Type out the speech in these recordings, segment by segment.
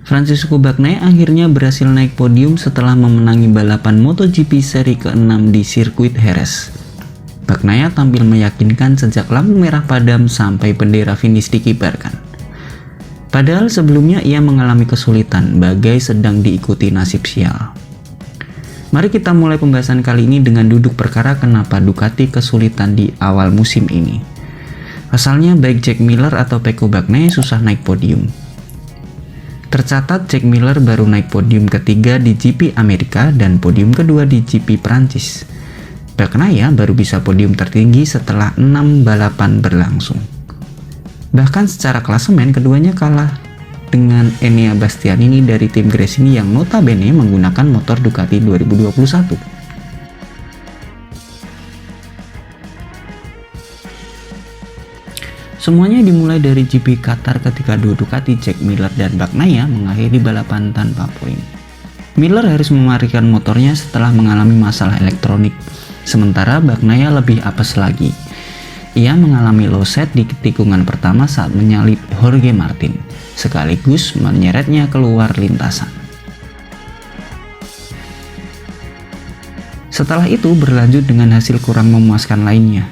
Francisco Bagnaia akhirnya berhasil naik podium setelah memenangi balapan MotoGP seri ke-6 di sirkuit Jerez. Bagnaia tampil meyakinkan sejak lampu merah padam sampai bendera finish dikibarkan. Padahal sebelumnya ia mengalami kesulitan, bagai sedang diikuti nasib sial. Mari kita mulai pembahasan kali ini dengan duduk perkara kenapa Ducati kesulitan di awal musim ini. Asalnya baik Jack Miller atau Pecco Bagnaia susah naik podium. Tercatat Jack Miller baru naik podium ketiga di GP Amerika dan podium kedua di GP Prancis. Bagnaia baru bisa podium tertinggi setelah 6 balapan berlangsung. Bahkan secara klasemen keduanya kalah dengan Enea Bastianini dari tim Gresini yang notabene menggunakan motor Ducati 2021. Semuanya dimulai dari GP Qatar ketika dua Ducati Jack Miller dan Bagnaia mengakhiri balapan tanpa poin. Miller harus memarikan motornya setelah mengalami masalah elektronik, sementara Bagnaia lebih apes lagi. Ia mengalami low set di tikungan pertama saat menyalip Jorge Martin, sekaligus menyeretnya keluar lintasan. Setelah itu berlanjut dengan hasil kurang memuaskan lainnya.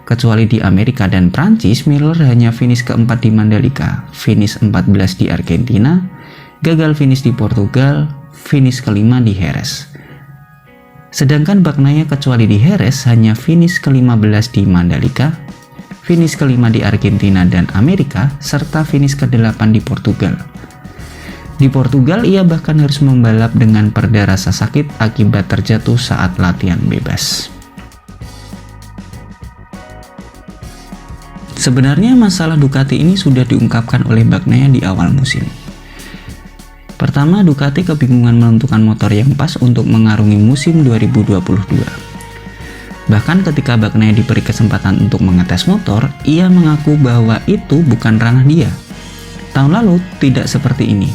Kecuali di Amerika dan Prancis, Miller hanya finish keempat di Mandalika, finish 14 di Argentina, gagal finish di Portugal, finish kelima di Jerez. Sedangkan Bagnaia kecuali di Jerez hanya finish ke-15 di Mandalika, finish kelima di Argentina dan Amerika, serta finish ke-8 di Portugal. Di Portugal ia bahkan harus membalap dengan perda rasa sakit akibat terjatuh saat latihan bebas. Sebenarnya masalah Ducati ini sudah diungkapkan oleh Bagnaia di awal musim. Pertama, Ducati kebingungan menentukan motor yang pas untuk mengarungi musim 2022. Bahkan ketika Bagnaia diberi kesempatan untuk mengetes motor, ia mengaku bahwa itu bukan ranah dia. Tahun lalu tidak seperti ini.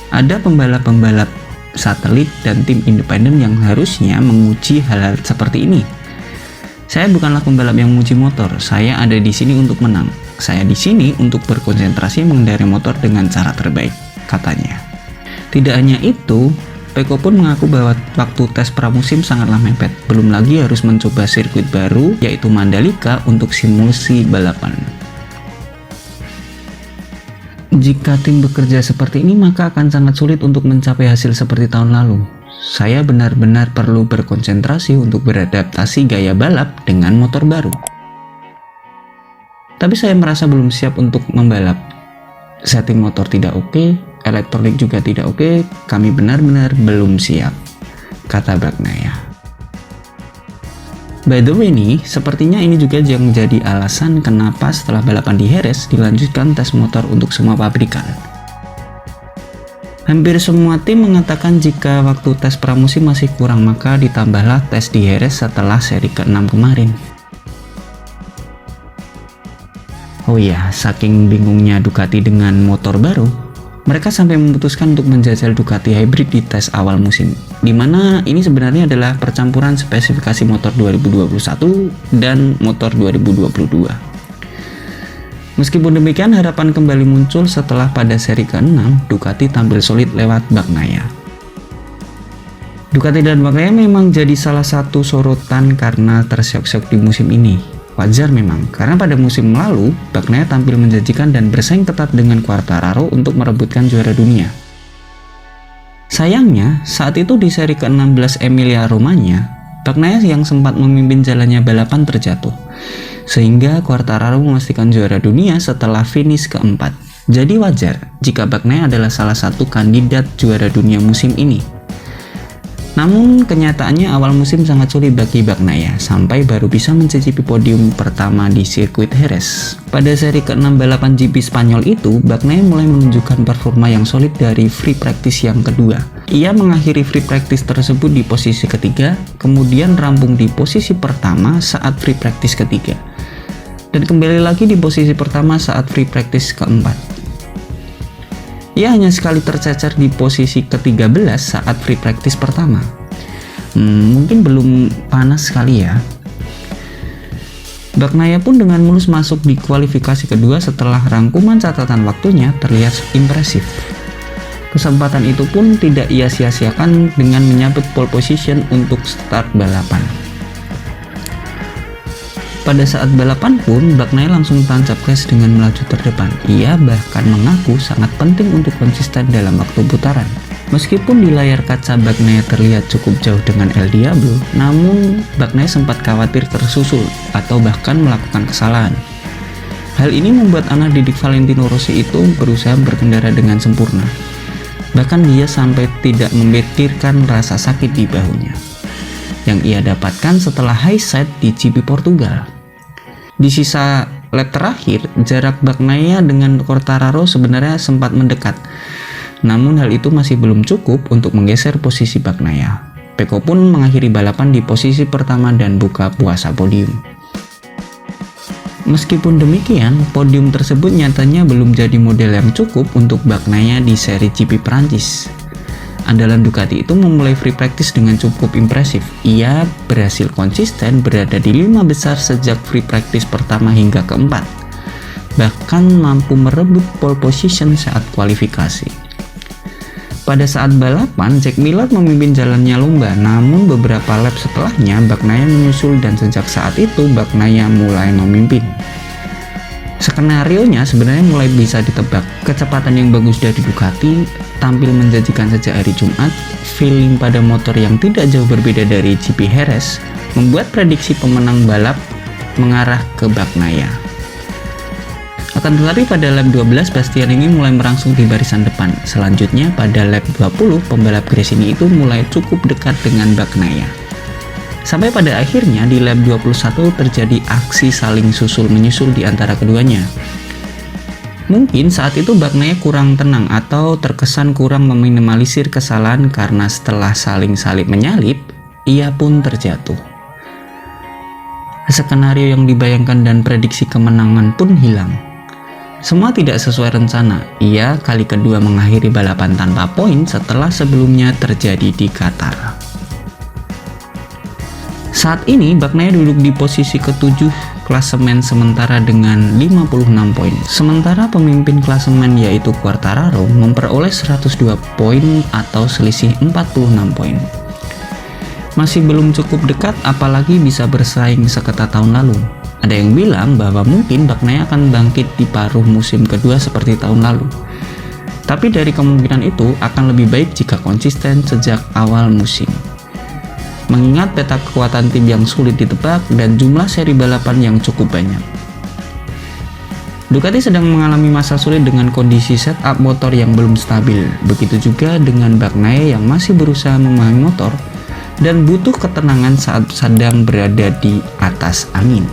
Ada pembalap-pembalap satelit dan tim independen yang harusnya menguji hal-hal seperti ini. Saya bukanlah pembalap yang menguji motor, saya ada di sini untuk menang. Saya di sini untuk berkonsentrasi mengendarai motor dengan cara terbaik, katanya. Tidak hanya itu, Pecco pun mengaku bahwa waktu tes pramusim sangatlah mepet, belum lagi harus mencoba sirkuit baru yaitu Mandalika untuk simulasi balapan. Jika tim bekerja seperti ini maka akan sangat sulit untuk mencapai hasil seperti tahun lalu. Saya benar-benar perlu berkonsentrasi untuk beradaptasi gaya balap dengan motor baru. Tapi saya merasa belum siap untuk membalap. Setting motor tidak oke, elektronik juga tidak oke, kami benar-benar belum siap, kata Bagnaia. By the way nih, sepertinya ini juga yang menjadi alasan kenapa setelah balapan di Jerez dilanjutkan tes motor untuk semua pabrikan. Hampir semua tim mengatakan jika waktu tes pramusim masih kurang maka ditambahlah tes di Jerez setelah seri ke-6 kemarin. Oh iya, saking bingungnya Ducati dengan motor baru, mereka sampai memutuskan untuk menjajal Ducati Hybrid di tes awal musim, dimana ini sebenarnya adalah percampuran spesifikasi motor 2021 dan motor 2022. Meskipun demikian, harapan kembali muncul setelah pada seri ke-6 Ducati tampil solid lewat Bagnaia. Ducati dan Bagnaia memang jadi salah satu sorotan karena tersyok-syok di musim ini. Wajar memang, karena pada musim lalu Bagnaia tampil menjanjikan dan bersaing ketat dengan Quartararo untuk merebutkan juara dunia. Sayangnya, saat itu di seri ke-16 Emilia-Romagna, Bagnaia yang sempat memimpin jalannya balapan terjatuh, sehingga Quartararo memastikan juara dunia setelah finish keempat. Jadi wajar jika Bagnaia adalah salah satu kandidat juara dunia musim ini. Namun kenyataannya awal musim sangat sulit bagi Bagnaia sampai baru bisa mencicipi podium pertama di sirkuit Jerez. Pada seri ke-6 balapan GP Spanyol itu, Bagnaia mulai menunjukkan performa yang solid dari free practice yang kedua. Ia mengakhiri free practice tersebut di posisi ketiga, kemudian rampung di posisi pertama saat free practice ketiga, dan kembali lagi di posisi pertama saat free practice keempat. Ia hanya sekali tercecer di posisi ke-13 saat free practice pertama. Mungkin belum panas sekali ya. Bagnaia pun dengan mulus masuk di kualifikasi kedua setelah rangkuman catatan waktunya terlihat impresif. Kesempatan itu pun tidak ia sia-siakan dengan menyabet pole position untuk start balapan. Pada saat balapan pun, Bagnaia langsung tancap gas dengan melaju terdepan. Ia bahkan mengaku sangat penting untuk konsisten dalam waktu putaran. Meskipun di layar kaca Bagnaia terlihat cukup jauh dengan El Diablo, namun Bagnaia sempat khawatir tersusul atau bahkan melakukan kesalahan. Hal ini membuat anak didik Valentino Rossi itu berusaha berkendara dengan sempurna. Bahkan dia sampai tidak memikirkan rasa sakit di bahunya yang ia dapatkan setelah high side di GP Portugal. Di sisa lap terakhir, jarak Bagnaia dengan Quartararo sebenarnya sempat mendekat. Namun hal itu masih belum cukup untuk menggeser posisi Bagnaia. Pecco pun mengakhiri balapan di posisi pertama dan buka puasa podium. Meskipun demikian, podium tersebut nyatanya belum jadi model yang cukup untuk Bagnaia di seri GP Perancis. Andalan Ducati itu memulai free practice dengan cukup impresif. Ia berhasil konsisten berada di 5 besar sejak free practice pertama hingga keempat. Bahkan mampu merebut pole position saat kualifikasi. Pada saat balapan, Jack Miller memimpin jalannya lomba, namun beberapa lap setelahnya Bagnaia menyusul dan sejak saat itu Bagnaia mulai memimpin. Skenarionya sebenarnya mulai bisa ditebak. Kecepatan yang bagus dari Ducati, tampil menjanjikan sejak hari Jumat, feeling pada motor yang tidak jauh berbeda dari GP Jerez, membuat prediksi pemenang balap mengarah ke Bagnaia. Akan tetapi pada lap 12 Bastianini mulai merangsung di barisan depan. Selanjutnya pada lap 20 pembalap Gresini itu mulai cukup dekat dengan Bagnaia. Sampai pada akhirnya di lap 21 terjadi aksi saling susul-menyusul di antara keduanya. Mungkin saat itu Bagnaia kurang tenang atau terkesan kurang meminimalisir kesalahan karena setelah saling salip menyalip, ia pun terjatuh. Skenario yang dibayangkan dan prediksi kemenangan pun hilang. Semua tidak sesuai rencana. Ia kali kedua mengakhiri balapan tanpa poin setelah sebelumnya terjadi di Qatar. Saat ini Bagnaia duduk di posisi ke-7 klasemen sementara dengan 56 poin. Sementara pemimpin klasemen yaitu Quartararo memperoleh 102 poin atau selisih 46 poin. Masih belum cukup dekat apalagi bisa bersaing seketat tahun lalu. Ada yang bilang bahwa mungkin Bagnaia akan bangkit di paruh musim kedua seperti tahun lalu. Tapi dari kemungkinan itu akan lebih baik jika konsisten sejak awal musim. Mengingat peta kekuatan tim yang sulit ditebak dan jumlah seri balapan yang cukup banyak. Ducati sedang mengalami masa sulit dengan kondisi setup motor yang belum stabil. Begitu juga dengan Bagnaia yang masih berusaha memahami motor dan butuh ketenangan saat sedang berada di atas angin.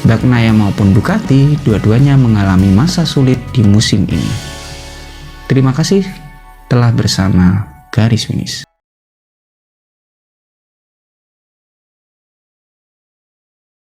Bagnaia maupun Ducati, dua-duanya mengalami masa sulit di musim ini. Terima kasih telah bersama Garis Finish.